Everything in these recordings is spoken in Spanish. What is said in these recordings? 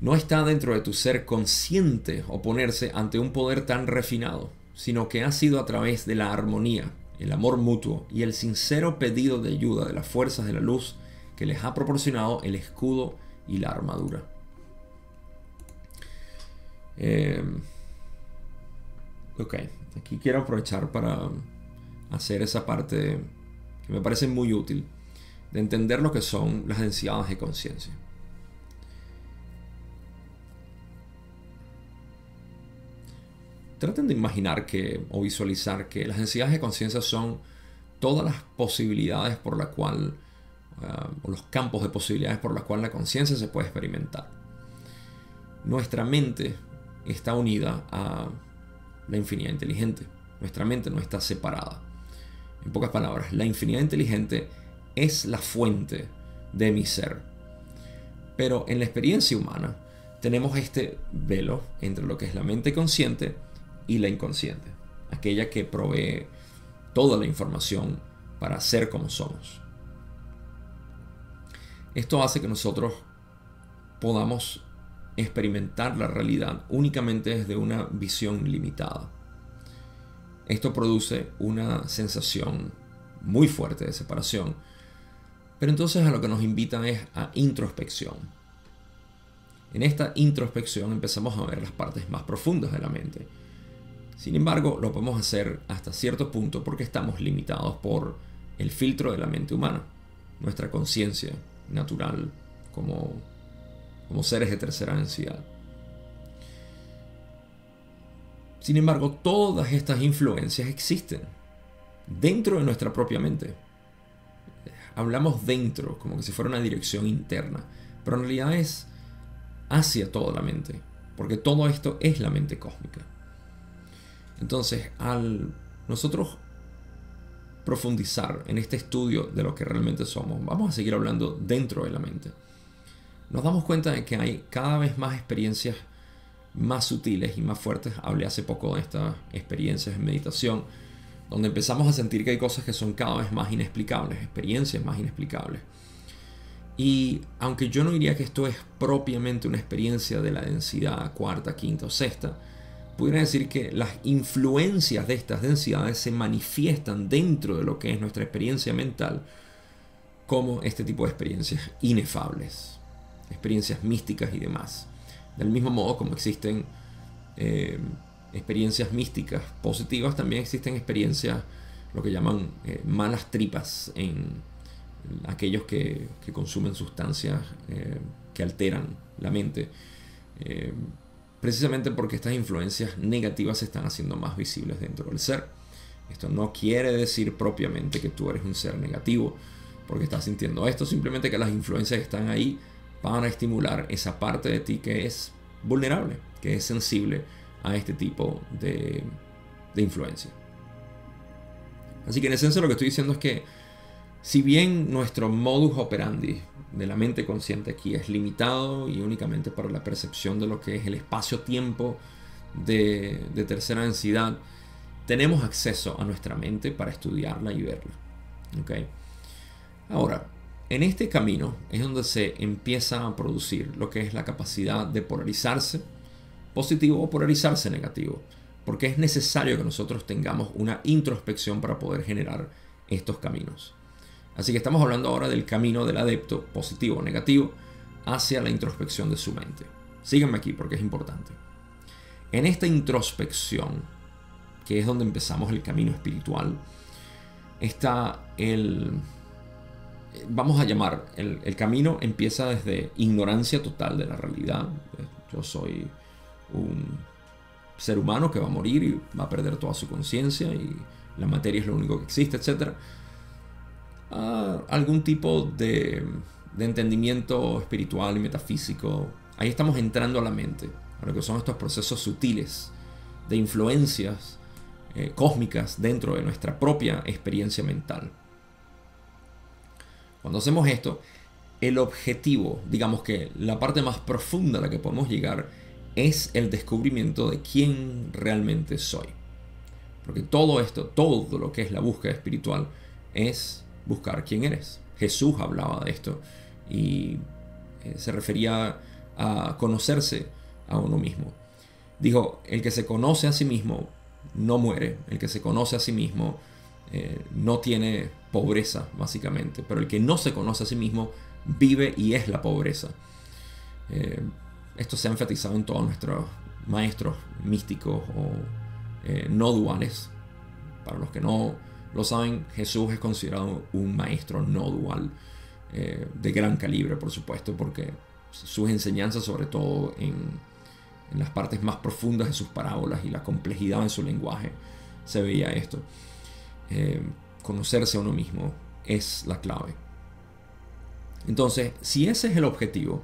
No está dentro de tu ser consciente oponerse ante un poder tan refinado, sino que ha sido a través de la armonía, el amor mutuo y el sincero pedido de ayuda de las fuerzas de la luz que les ha proporcionado el escudo y la armadura. Ok, aquí quiero aprovechar para hacer esa parte que me parece muy útil, de entender lo que son las densidades de conciencia. Traten de imaginar o visualizar que las densidades de conciencia son todas las posibilidades por la cual, o los campos de posibilidades por las cuales la conciencia se puede experimentar. Nuestra mente está unida a la infinidad inteligente. Nuestra mente no está separada. En pocas palabras, la infinidad inteligente es la fuente de mi ser. Pero en la experiencia humana tenemos este velo entre lo que es la mente consciente y la inconsciente, aquella que provee toda la información para ser como somos. Esto hace que nosotros podamos experimentar la realidad únicamente desde una visión limitada. Esto produce una sensación muy fuerte de separación, pero entonces a lo que nos invita es a introspección. En esta introspección empezamos a ver las partes más profundas de la mente. Sin embargo, lo podemos hacer hasta cierto punto porque estamos limitados por el filtro de la mente humana, nuestra conciencia natural como seres de tercera densidad. Sin embargo, todas estas influencias existen dentro de nuestra propia mente. Hablamos dentro, como que si fuera una dirección interna, pero en realidad es hacia toda la mente, porque todo esto es la mente cósmica. Entonces, al nosotros profundizar en este estudio de lo que realmente somos, vamos a seguir hablando dentro de la mente. Nos damos cuenta de que hay cada vez más experiencias más sutiles y más fuertes. Hablé hace poco de estas experiencias en meditación, donde empezamos a sentir que hay cosas que son cada vez más inexplicables, experiencias más inexplicables. Y aunque yo no diría que esto es propiamente una experiencia de la densidad cuarta, quinta o sexta, pudiera decir que las influencias de estas densidades se manifiestan dentro de lo que es nuestra experiencia mental como este tipo de experiencias inefables, experiencias místicas y demás. Del mismo modo como existen experiencias místicas positivas, también existen experiencias, lo que llaman malas tripas en aquellos que consumen sustancias que alteran la mente. Precisamente porque estas influencias negativas se están haciendo más visibles dentro del ser. Esto no quiere decir propiamente que tú eres un ser negativo porque estás sintiendo esto, simplemente que las influencias que están ahí van a estimular esa parte de ti que es vulnerable, que es sensible a este tipo de influencia. Así que en esencia lo que estoy diciendo es que si bien nuestro modus operandi de la mente consciente aquí es limitado y únicamente para la percepción de lo que es el espacio-tiempo de tercera densidad, tenemos acceso a nuestra mente para estudiarla y verla. ¿Okay? Ahora, en este camino es donde se empieza a producir lo que es la capacidad de polarizarse positivo o polarizarse negativo, porque es necesario que nosotros tengamos una introspección para poder generar estos caminos. Así que estamos hablando ahora del camino del adepto, positivo o negativo, hacia la introspección de su mente. Síganme aquí porque es importante. En esta introspección, que es donde empezamos el camino espiritual, está vamos a llamar, el camino empieza desde ignorancia total de la realidad. Yo soy un ser humano que va a morir y va a perder toda su conciencia y la materia es lo único que existe, etc. Algún tipo de entendimiento espiritual y metafísico. Ahí estamos entrando a la mente, a lo que son estos procesos sutiles de influencias cósmicas dentro de nuestra propia experiencia mental. Cuando hacemos esto, el objetivo, digamos que la parte más profunda a la que podemos llegar es el descubrimiento de quién realmente soy. Porque todo esto, todo lo que es la búsqueda espiritual es buscar quién eres. Jesús hablaba de esto y se refería a conocerse a uno mismo. Dijo, el que se conoce a sí mismo no muere, el que se conoce a sí mismo no tiene pobreza, básicamente, pero el que no se conoce a sí mismo vive y es la pobreza. Esto se ha enfatizado en todos nuestros maestros místicos o no duales. Para los que no lo saben, Jesús es considerado un maestro no dual, de gran calibre, por supuesto, porque sus enseñanzas, sobre todo en las partes más profundas de sus parábolas y la complejidad en su lenguaje, se veía esto. Conocerse a uno mismo es la clave. Entonces, si ese es el objetivo,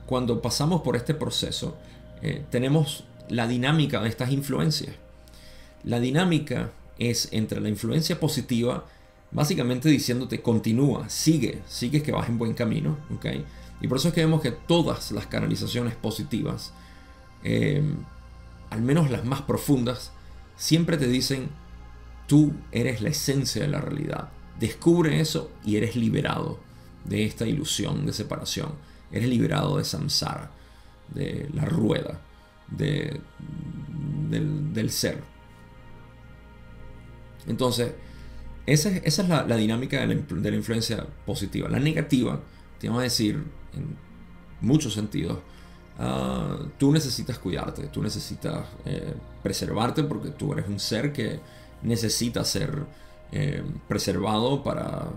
cuando pasamos por este proceso, tenemos la dinámica de estas influencias. La dinámica es entre la influencia positiva, básicamente diciéndote continúa, sigue que vas en buen camino, ¿okay? Y por eso es que vemos que todas las canalizaciones positivas, al menos las más profundas, siempre te dicen: tú eres la esencia de la realidad, descubre eso y eres liberado de esta ilusión de separación, eres liberado de samsara, de la rueda del ser. Entonces, esa es la dinámica de la influencia positiva. La negativa, te vamos a decir, en muchos sentidos, tú necesitas cuidarte, tú necesitas preservarte, porque tú eres un ser que necesita ser preservado para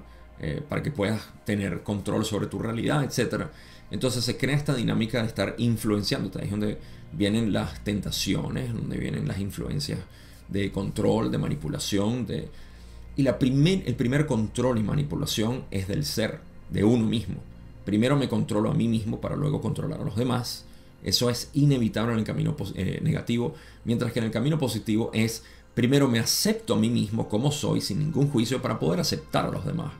que puedas tener control sobre tu realidad, etc. Entonces se crea esta dinámica de estar influenciándote. Ahí es donde vienen las tentaciones, donde vienen las influencias de control, de manipulación, y el primer control y manipulación es del ser, de uno mismo. Primero me controlo a mí mismo para luego controlar a los demás. Eso es inevitable en el camino negativo, mientras que en el camino positivo es: primero me acepto a mí mismo como soy, sin ningún juicio, para poder aceptar a los demás.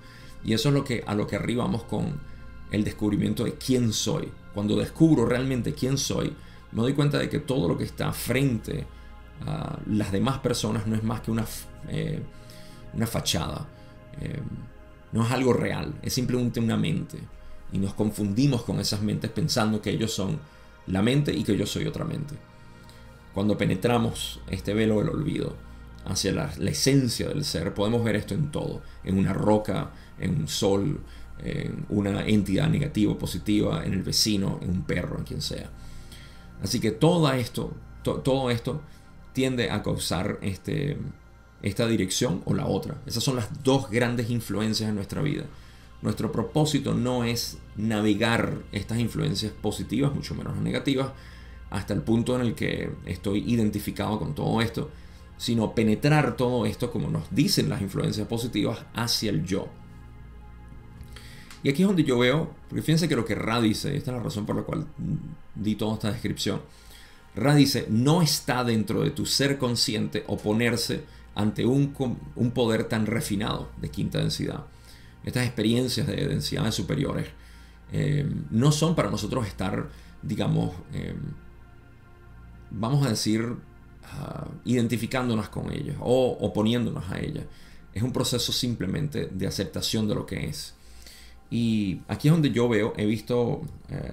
Y eso es a lo que arribamos con el descubrimiento de quién soy. Cuando descubro realmente quién soy, me doy cuenta de que todo lo que está frente a las demás personas no es más que una fachada. No es algo real, es simplemente una mente. Y nos confundimos con esas mentes pensando que ellos son la mente y que yo soy otra mente. Cuando penetramos este velo del olvido hacia la esencia del ser, podemos ver esto en todo: en una roca, en un sol, en una entidad negativa o positiva, en el vecino, en un perro, en quien sea. Así que todo esto tiende a causar esta dirección o la otra. Esas son las dos grandes influencias en nuestra vida. Nuestro propósito no es navegar estas influencias positivas, mucho menos las negativas, hasta el punto en el que estoy identificado con todo esto, sino penetrar todo esto, como nos dicen las influencias positivas, hacia el yo. Y aquí es donde yo veo, porque fíjense que lo que Ra dice, esta es la razón por la cual di toda esta descripción. Ra dice: no está dentro de tu ser consciente oponerse ante un poder tan refinado de quinta densidad. Estas experiencias de densidades superiores no son para nosotros estar, digamos, vamos a decir, identificándonos con ellas o oponiéndonos a ellas. Es un proceso simplemente de aceptación de lo que es. Y aquí es donde yo he visto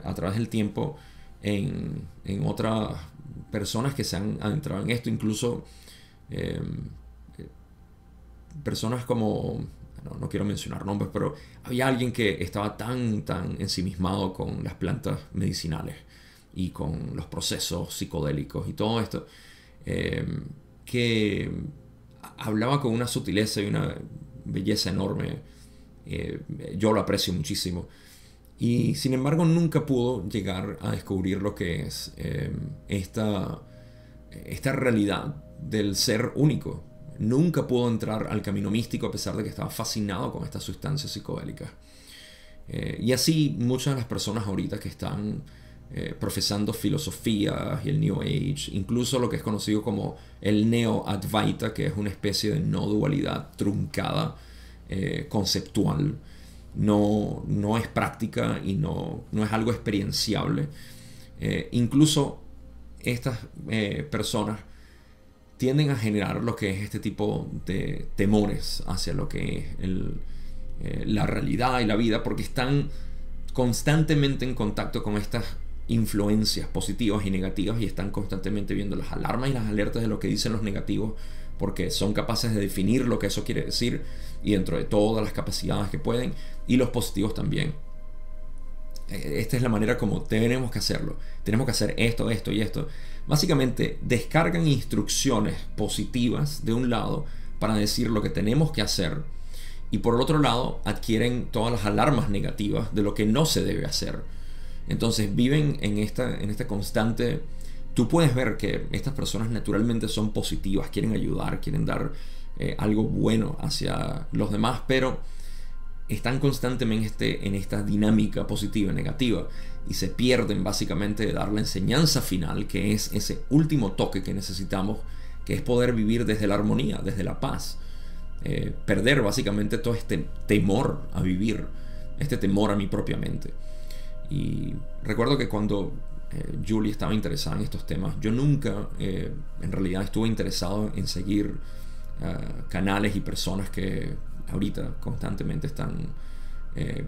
a través del tiempo en otras personas que se han adentrado en esto, incluso personas como, no quiero mencionar nombres, pero había alguien que estaba tan ensimismado con las plantas medicinales y con los procesos psicodélicos y todo esto, que hablaba con una sutileza y una belleza enorme. Yo lo aprecio muchísimo, y sin embargo nunca pudo llegar a descubrir lo que es esta realidad del ser único. Nunca pudo entrar al camino místico, a pesar de que estaba fascinado con estas sustancias psicodélicas. Y así muchas de las personas ahorita que están profesando filosofía y el New Age, incluso lo que es conocido como el Neo-Advaita, que es una especie de no dualidad truncada, conceptual, no es práctica y no es algo experienciable. Incluso estas personas tienden a generar lo que es este tipo de temores hacia lo que es la realidad y la vida, porque están constantemente en contacto con estas influencias positivas y negativas y están constantemente viendo las alarmas y las alertas de lo que dicen los negativos, porque son capaces de definir lo que eso quiere decir y dentro de todas las capacidades que pueden, y los positivos también. Esta es la manera como tenemos que hacerlo. Tenemos que hacer esto, esto y esto. Básicamente descargan instrucciones positivas de un lado para decir lo que tenemos que hacer, y por el otro lado adquieren todas las alarmas negativas de lo que no se debe hacer. Entonces viven en esta constante. Tú puedes ver que estas personas naturalmente son positivas, quieren ayudar, quieren dar algo bueno hacia los demás, pero están constantemente en esta dinámica positiva y negativa, y se pierden básicamente de dar la enseñanza final, que es ese último toque que necesitamos, que es poder vivir desde la armonía, desde la paz. Perder básicamente todo este temor a vivir, este temor a mi propia mente. Y recuerdo que cuando Julie estaba interesada en estos temas, yo nunca en realidad estuve interesado en seguir canales y personas que ahorita constantemente están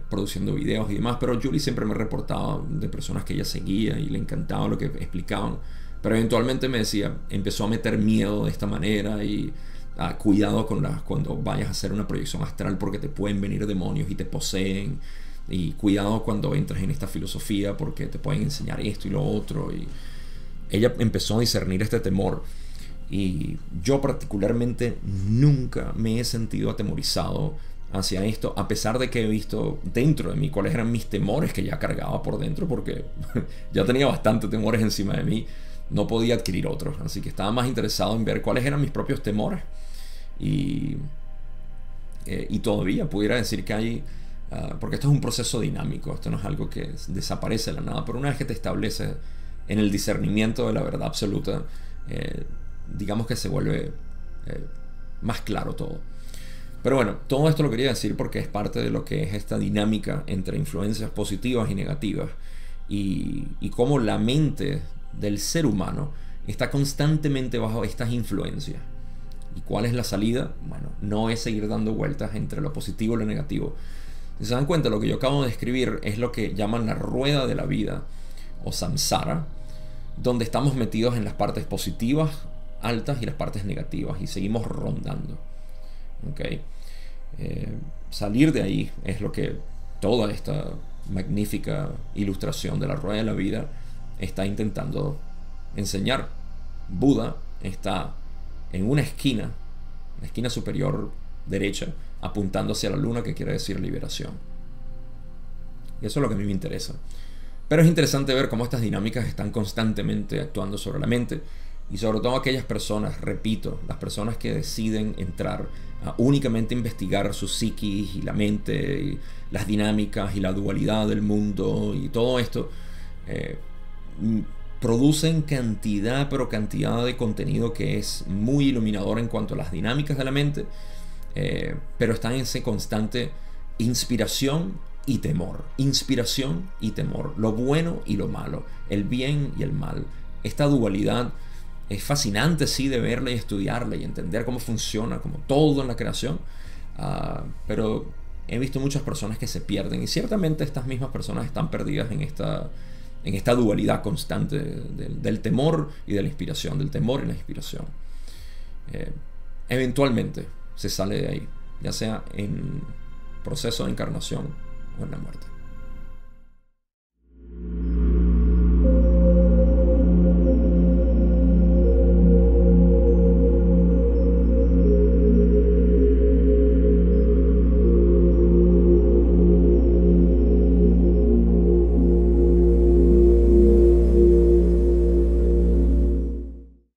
produciendo videos y demás, pero Julie siempre me reportaba de personas que ella seguía y le encantaba lo que explicaban, pero eventualmente me decía, empezó a meter miedo de esta manera y cuidado cuando vayas a hacer una proyección astral, porque te pueden venir demonios y te poseen, y cuidado cuando entres en esta filosofía porque te pueden enseñar esto y lo otro. Y ella empezó a discernir este temor, y yo particularmente nunca me he sentido atemorizado hacia esto, a pesar de que he visto dentro de mí cuáles eran mis temores que ya cargaba por dentro, porque ya tenía bastantes temores encima de mí, no podía adquirir otros, así que estaba más interesado en ver cuáles eran mis propios temores. Y todavía pudiera decir que hay, porque esto es un proceso dinámico, esto no es algo que desaparece de la nada, pero una vez que te estableces en el discernimiento de la verdad absoluta, digamos que se vuelve más claro todo. Pero bueno, todo esto lo quería decir porque es parte de lo que es esta dinámica entre influencias positivas y negativas, y cómo la mente del ser humano está constantemente bajo estas influencias. ¿Y cuál es la salida? Bueno, no es seguir dando vueltas entre lo positivo y lo negativo. Si se dan cuenta, lo que yo acabo de describir es lo que llaman la rueda de la vida, o samsara, donde estamos metidos en las partes positivas altas y las partes negativas, y seguimos rondando. ¿Okay? Salir de ahí es lo que toda esta magnífica ilustración de la rueda de la vida está intentando enseñar. Buda está en una esquina, la esquina superior derecha, apuntando hacia la luna, que quiere decir liberación. Y eso es lo que a mí me interesa. Pero es interesante ver cómo estas dinámicas están constantemente actuando sobre la mente, y sobre todo aquellas personas, repito, las personas que deciden entrar a únicamente investigar su psiquis y la mente y las dinámicas y la dualidad del mundo y todo esto, producen cantidad de contenido que es muy iluminador en cuanto a las dinámicas de la mente, pero están en ese constante inspiración y temor, inspiración y temor, lo bueno y lo malo, el bien y el mal. Esta dualidad es fascinante, sí, de verla y estudiarla y entender cómo funciona, como todo en la creación, pero he visto muchas personas que se pierden, y ciertamente estas mismas personas están perdidas en esta dualidad constante del temor y de la inspiración, del temor y la inspiración. Eventualmente se sale de ahí, ya sea en proceso de encarnación o en la muerte.